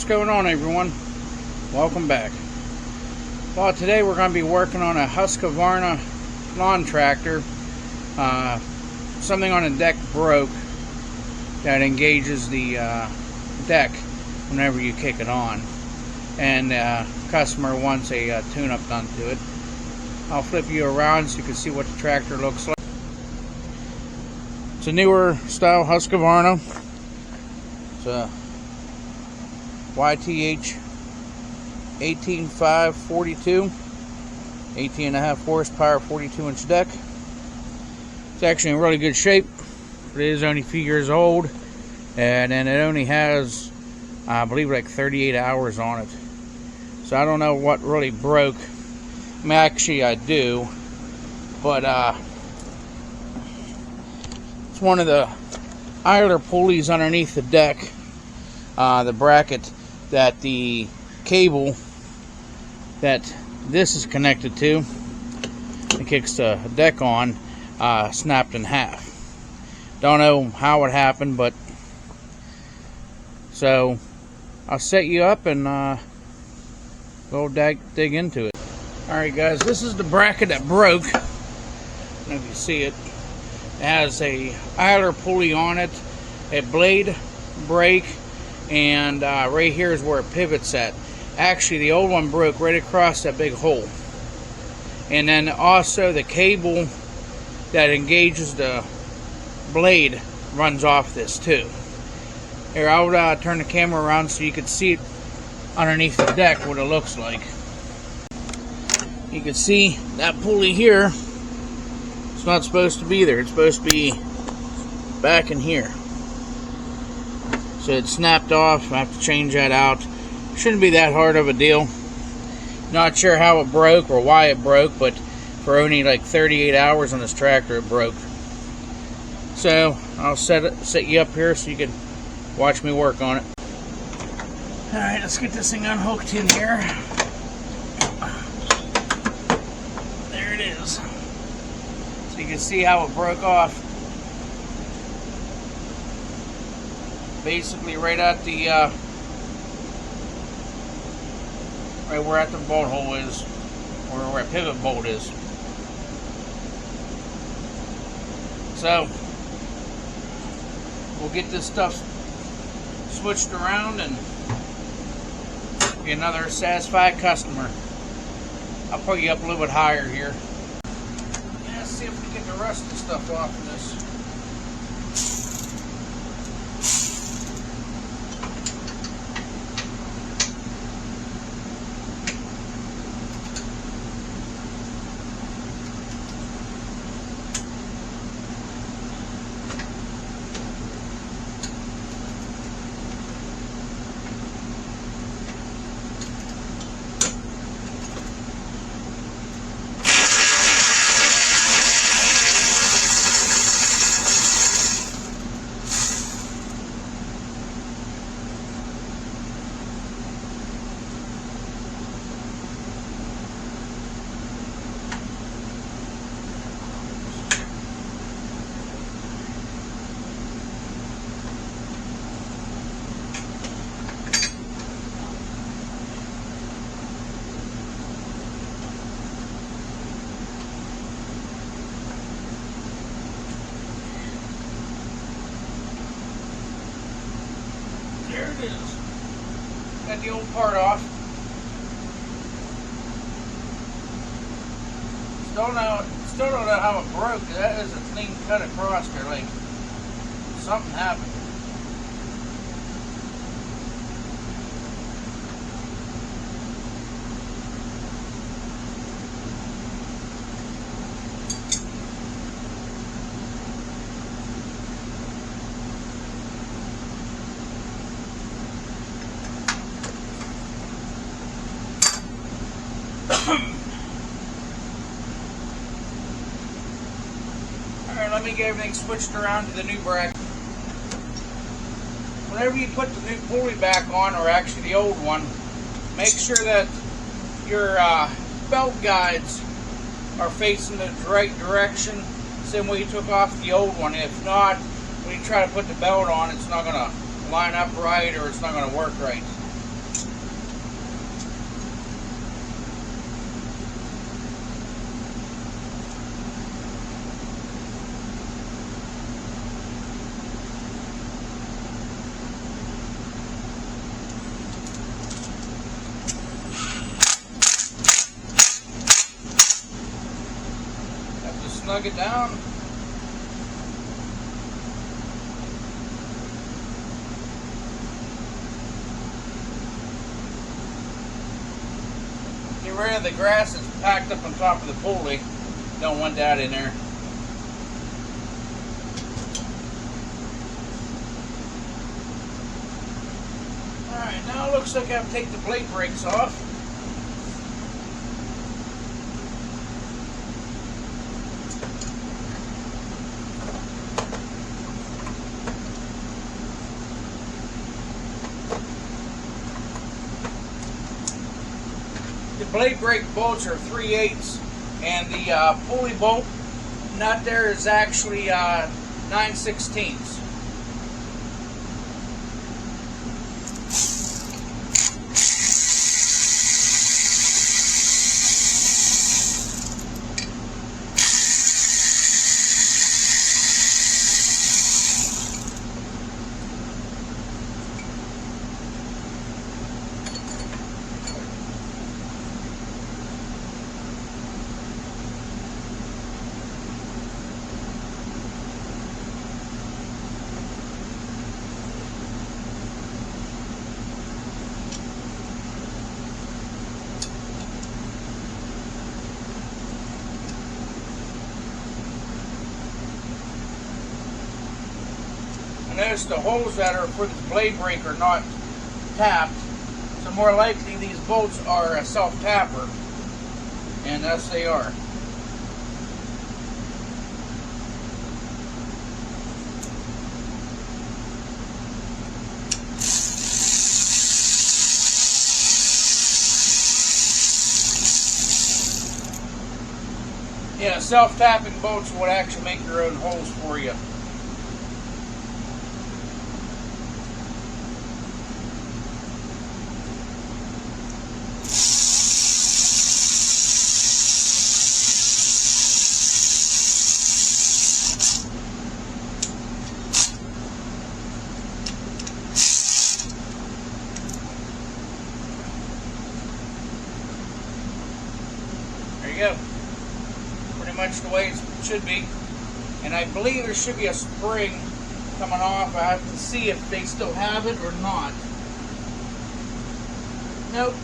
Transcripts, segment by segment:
What's going on, everyone? Welcome back. Well, today we're going to be working on a Husqvarna lawn tractor. Something on the deck broke that engages the deck whenever you kick it on, and customer wants a tune-up done to it. I'll flip you around so you can see what the tractor looks like. It's a newer style Husqvarna. It's a yth18542, 18.5 horsepower, 42-inch deck. It's actually in really good shape. It is only a few years old, and then it only has, I believe, like 38 hours on it. So I don't know what really broke. I mean, actually I do, but it's one of the idler pulleys underneath the deck, the bracket that the cable that this is connected to, it kicks the deck on, snapped in half. Don't know how it happened, but so I'll set you up and go dig into it. Alright guys, this is the bracket that broke. I don't know if you see it. It has a idler pulley on it, a blade brake, and right here is where it pivots at. Actually, the old one broke right across that big hole. And then also the cable that engages the blade runs off this too. Here, I'll turn the camera around so you can see it underneath the deck, what it looks like. You can see that pulley here. It's not supposed to be there. It's supposed to be back in here. So it snapped off. I have to change that out. Shouldn't be that hard of a deal. Not sure how it broke or why it broke, but for only like 38 hours on this tractor it broke. So I'll set you up here so you can watch me work on it. Alright, let's get this thing unhooked in here. There it is. So you can see how it broke off. Basically right at the right where at the bolt hole is, or where a pivot bolt is. So we'll get this stuff switched around and be another satisfied customer. I'll put you up a little bit higher here. Let's see if we can get the rest of the stuff off of this. There it is. Got the old part off. Still don't know how it broke. That is a clean cut across there. Like something happened. Alright, let me get everything switched around to the new bracket. Whenever you put the new pulley back on, or actually the old one, make sure that your belt guides are facing the right direction, same way you took off the old one. If not, when you try to put the belt on, it's not going to line up right, or it's not going to work right. snug it down. Get rid of the grass that's packed up on top of the pulley. Don't want that in there. Alright, now it looks like I have to take the blade brakes off. The blade brake bolts are 3/8, and the pulley bolt nut there is actually 9/16. Notice the holes that are for this blade brake are not tapped, so more likely these bolts are a self-tapper, and thus they are. Yeah, self-tapping bolts would actually make your own holes for you. Go. Pretty much the way it should be. And I believe there should be a spring coming off. I have to see if they still have it or not. Nope.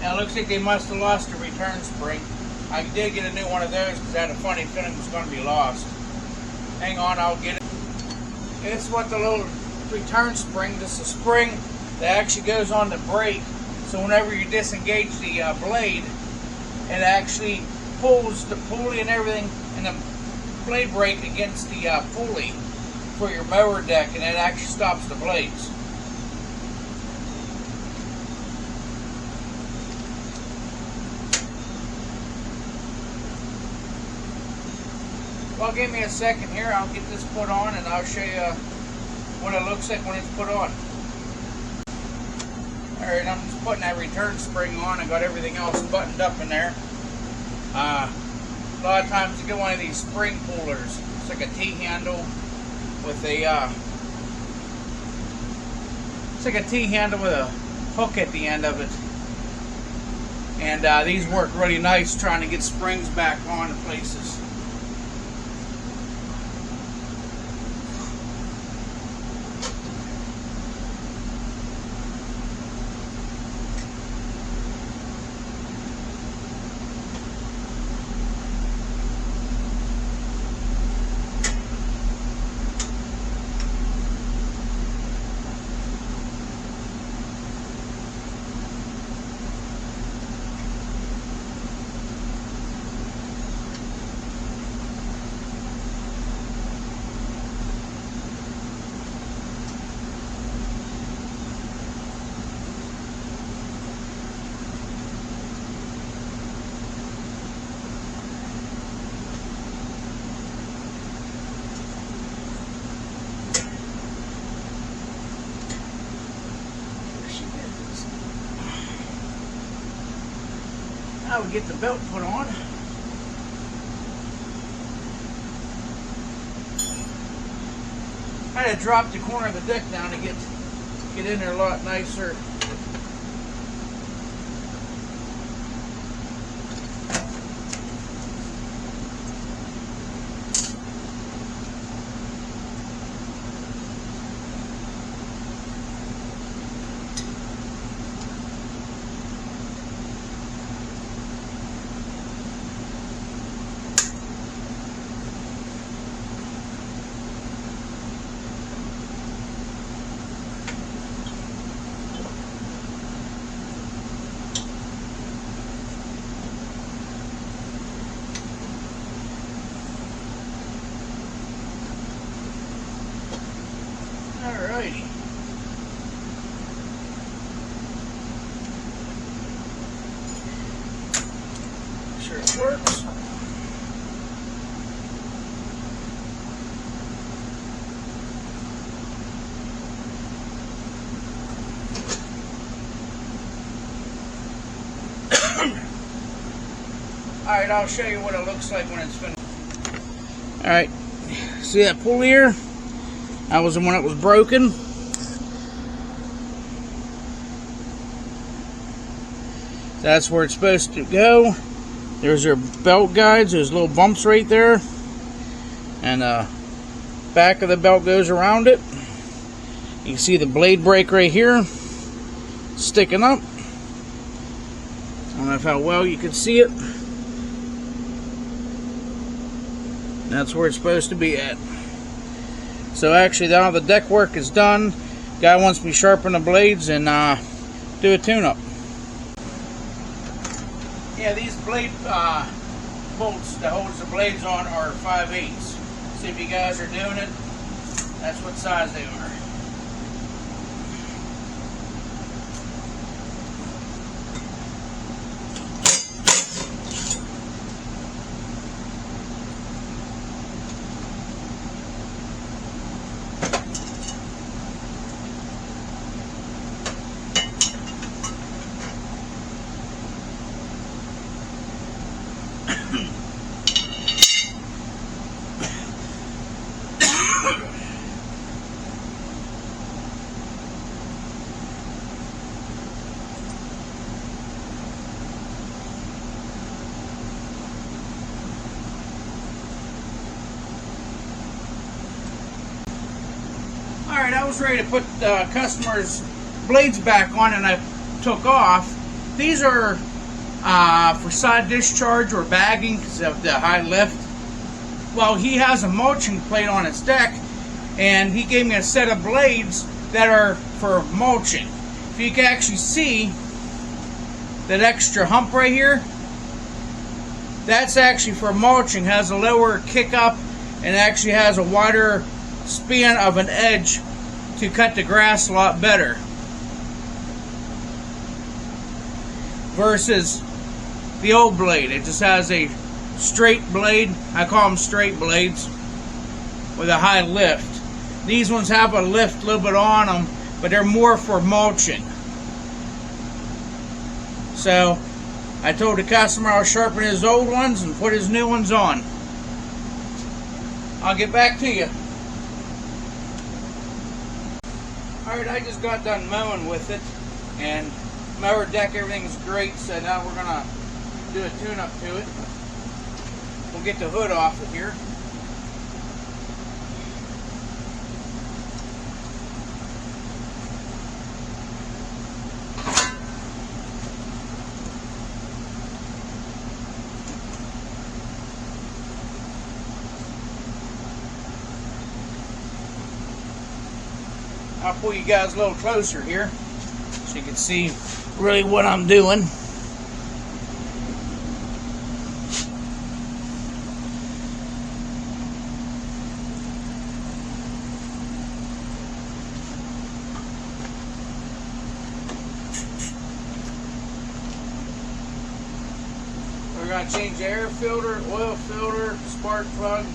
Now it looks like they must have lost the return spring. I did get a new one of those because I had a funny feeling it was going to be lost. Hang on, I'll get it. This is what the little return spring, this is a spring that actually goes on the brake, so whenever you disengage the blade, it actually pulls the pulley and everything and the blade brake against the pulley for your mower deck, and it actually stops the blades. Well, give me a second here. I'll get this put on and I'll show you what it looks like when it's put on. Alright, I'm just putting that return spring on. I got everything else buttoned up in there. A lot of times you get one of these spring pullers. It's like a T-handle with a it's like a T-handle with a hook at the end of it. And these work really nice trying to get springs back on in places. Now we get the belt put on. I had to drop the corner of the deck down to get get in there a lot nicer. Alrighty. Make sure it works. Alright, I'll show you what it looks like when it's finished. Alright, see that pulley here? That was the one that was broken. That's where it's supposed to go. There's your belt guides. There's little bumps right there. And back of the belt goes around it. You can see the blade brake right here sticking up. I don't know how well you can see it. That's where it's supposed to be at. So actually now the deck work is done. Guy wants me to sharpen the blades and do a tune-up. Yeah, these blade bolts that holds the blades on are 5/8. See if you guys are doing it. That's what size they are. Alright, I was ready to put the customer's blades back on and I took off. These are for side discharge or bagging because of the high lift. Well, he has a mulching plate on his deck and he gave me a set of blades that are for mulching. If you can actually see that extra hump right here, that's actually for mulching. It has a lower kick up and actually has a wider span of an edge to cut the grass a lot better versus the old blade. It just has a straight blade. I call them straight blades with a high lift. These ones have a lift a little bit on them, but they're more for mulching. So I told the customer I'll sharpen his old ones and put his new ones on. I'll get back to you. Alright, I just got done mowing with it, and mower deck, everything's great, so now we're going to do a tune-up to it. We'll get the hood off of here. I'll pull you guys a little closer here so you can see really what I'm doing. We're going to change the air filter, oil filter, spark plug.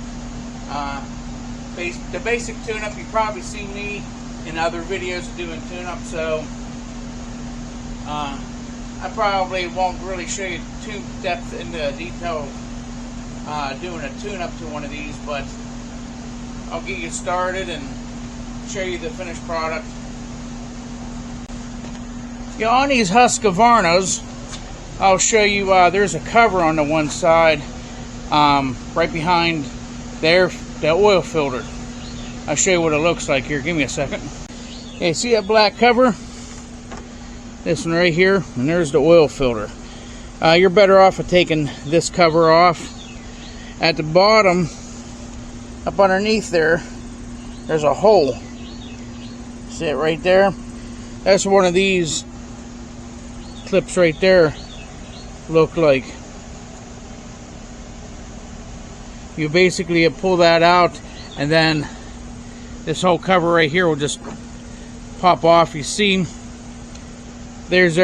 The basic tune-up, you've probably seen me in other videos doing tune-up, so I probably won't really show you too depth into detail doing a tune-up to one of these, but I'll get you started and show you the finished product. Yeah, on these Husqvarnas, I'll show you, there's a cover on the one side, right behind there, the oil filter. I'll show you what it looks like here. Give me a second. Okay, see that black cover? This one right here, and there's the oil filter. You're better off of taking this cover off. At the bottom, up underneath there, there's a hole. See it right there? That's one of these clips right there look like. You basically pull that out, and then this whole cover right here will just pop off. You see, there's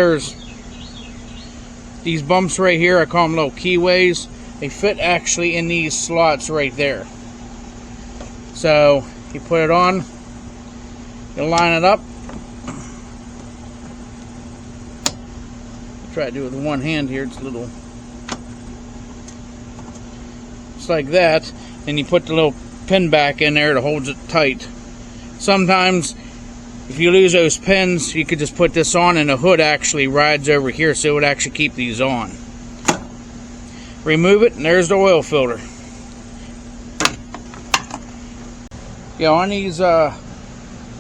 these bumps right here. I call them little keyways. They fit actually in these slots right there. So you put it on, you line it up. Try to do it with one hand here. It's a little, just like that. And you put the little pin back in there that holds it tight. Sometimes, if you lose those pins, you could just put this on, and the hood actually rides over here, so it would actually keep these on. Remove it, and there's the oil filter. Yeah, on these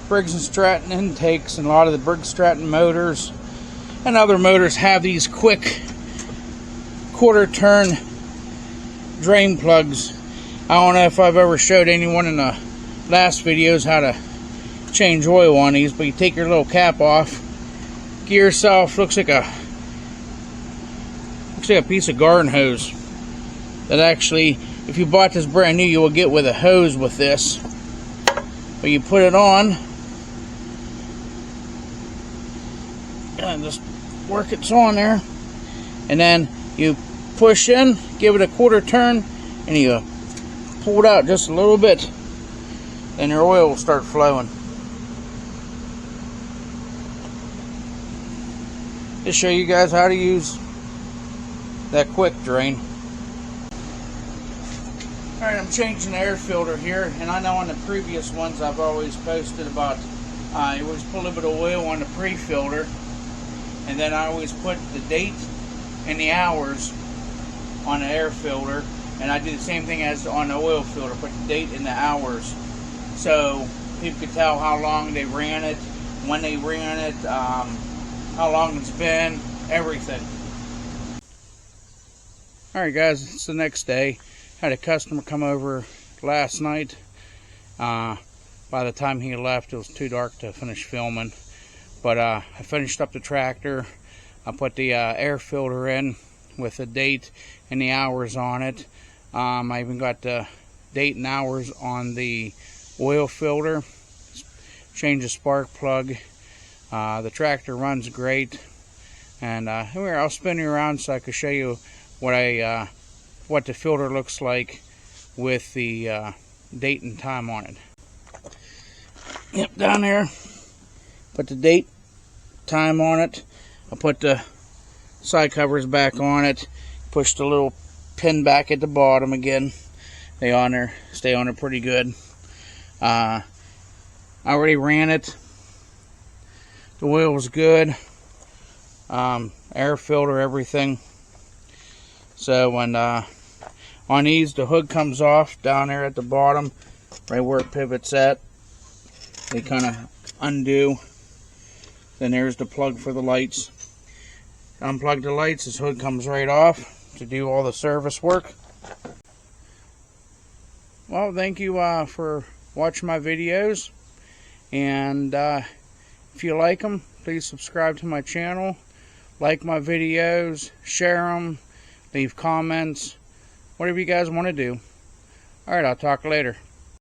Briggs & Stratton intakes, and a lot of the Briggs & Stratton motors and other motors have these quick quarter-turn drain plugs. I don't know if I've ever showed anyone in the last videos how to change oil on these, but you take your little cap off, get yourself, looks like a piece of garden hose. That actually, if you bought this brand new, you will get with a hose with this. But you put it on, and just work it's on there, and then you push in, give it a quarter turn, and you pull it out just a little bit, and your oil will start flowing. Just show you guys how to use that quick drain. Alright, I'm changing the air filter here, and I know on the previous ones I've always posted about I always put a little bit of oil on the pre-filter, and then I always put the date and the hours on the air filter, and I do the same thing as on the oil filter, put the date and the hours, so people could tell how long they ran it, when they ran it, how long it's been, everything. Alright guys, it's the next day. Had a customer come over last night. By the time he left, it was too dark to finish filming. But I finished up the tractor. I put the air filter in with the date and the hours on it. I even got the date and hours on the oil filter. Changed the spark plug. The tractor runs great. And here, I'll spin you around so I can show you what the filter looks like with the date and time on it. Yep, down there, put the date, time on it. I put the side covers back on it, push the little pin back at the bottom again. They on there, stay on there pretty good. I already ran it. The oil was good. Air filter, everything. So when on these, the hood comes off down there at the bottom, right where it pivots at. They kind of undo. Then there's the plug for the lights. Unplug the lights, this hood comes right off to do all the service work. Well, thank you for watching my videos, and if you like them, please subscribe to my channel, like my videos, share them, leave comments, whatever you guys want to do. Alright, I'll talk later.